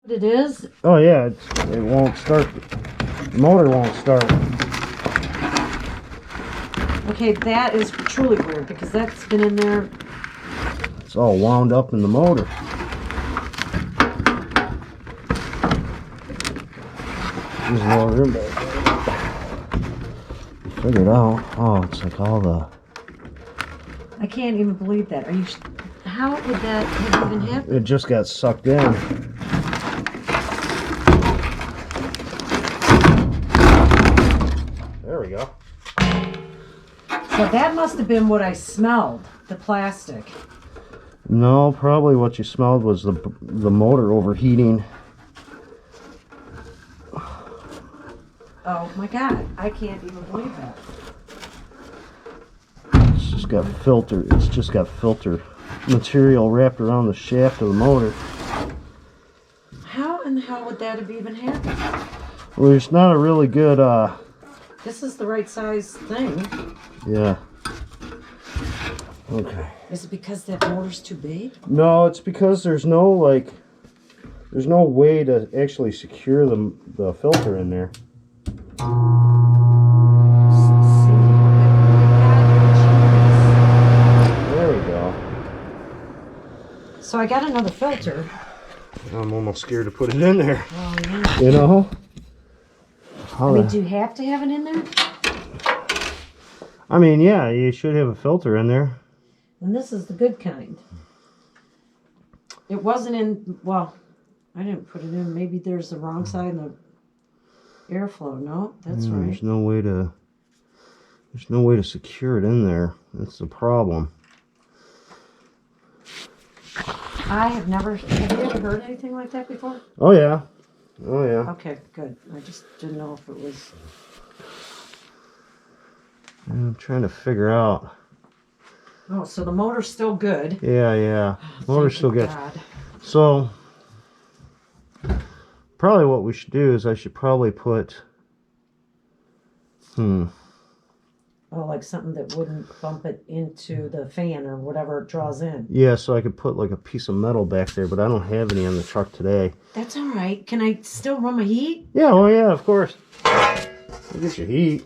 What it is? Oh yeah, it won't start. The motor won't start. Okay, that is truly weird because that's been in there. It's all wound up in the motor. There's no room back there. Figured out. Oh, it's like all the. I can't even believe that. Are you? How would that have even happened? It just got sucked in. There we go. So that must have been what I smelled. The plastic. No, probably what you smelled was the motor overheating. Oh my God! I can't even believe that. It's just got filter. It's just got filter material wrapped around the shaft of the motor. How in the hell would that have even happened? Well, there's not a really good. This is the right size thing. Yeah. Okay. Is it because that motor's too big? No, it's because there's no way to actually secure the filter in there. There we go. So I got another filter. I'm almost scared to put it in there. Oh, yeah. You know? I mean, do you have to have it in there? I mean, yeah, you should have a filter in there. And this is the good kind. It wasn't in, well, I didn't put it in. Maybe there's the wrong side and the airflow. No, that's right. There's no way to secure it in there. That's the problem. I have never, have you ever heard anything like that before? Oh yeah. Oh yeah. Okay, good. I just didn't know if it was. I'm trying to figure out. Oh, so the motor's still good. Yeah. Motor's still good. God. So, probably what we should do is I should probably put, Oh, like something that wouldn't bump it into the fan or whatever it draws in. yeah, so I could put like a piece of metal back there, but I don't have any on the truck today. That's all right. Can I still run my heat? Yeah, oh yeah, of course. I'll get your heat.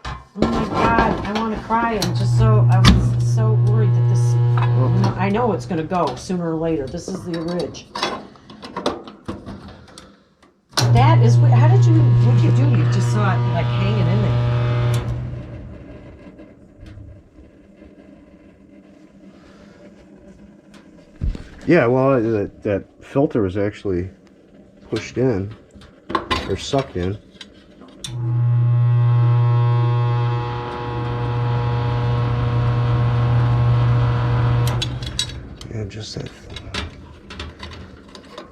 Oh my God, I want to cry. I was so worried that this, I know it's going to go sooner or later. This is the ridge. That is, what'd you do? You just saw it like hanging in there. Yeah, well, that filter was actually pushed in, or sucked in. And just that,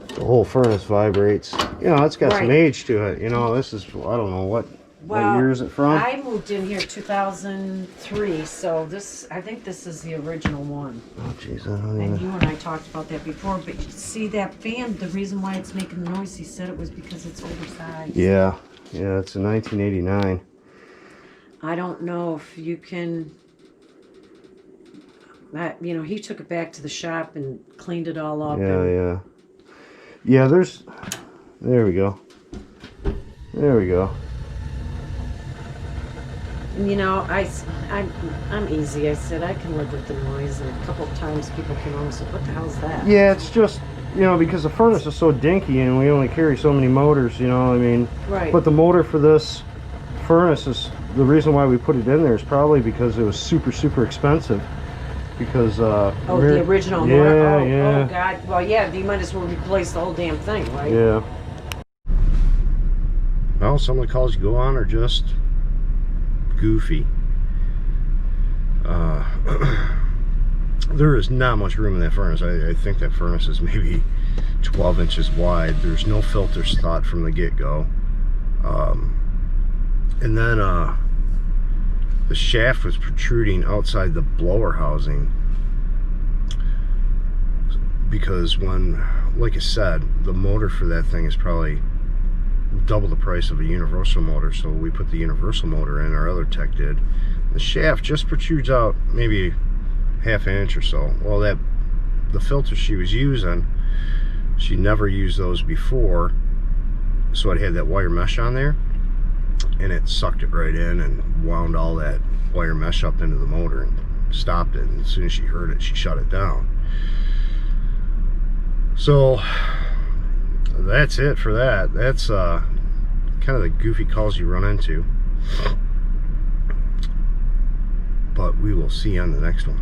the whole furnace vibrates. You know, it's got some age to it. You know, this is, I don't know, what year is it from? I moved in here 2003, so I think this is the original one. Oh, jeez, I don't And know. you and I talked about that before, but you see that fan, the reason why it's making the noise, he said it was because it's oversized. Yeah, it's a 1989. I don't know if you can, you know, he took it back to the shop and cleaned it all up. Yeah, there we go. There we go. And you know, I'm easy. I said I can live with the noise, and a couple of times people came home and said, "What the hell is that?" Yeah, it's just, you know, because the furnace is so dinky and we only carry so many motors, you know, I mean. Right. But the motor for this furnace is, the reason why we put it in there is probably because it was super expensive. Because, the original motor? Oh, God. Well, yeah, you might as well replace the whole damn thing, right? Yeah. Well, some of the calls you go on are just goofy. There is not much room in that furnace. I think that furnace is maybe 12 inches wide. There's no filters thought from the get-go. And then the shaft was protruding outside the blower housing, because when, like I said, the motor for that thing is probably double the price of a universal motor, so we put the universal motor in, our other tech did. The shaft just protrudes out maybe half an inch or so. Well, the filter she was using She never used those before, so it had that wire mesh on there, and it sucked it right in and wound all that wire mesh up into the motor and stopped it. And as soon as she heard it, she shut it down. So that's it for that. That's kind of the goofy calls you run into, but we will see you on the next one.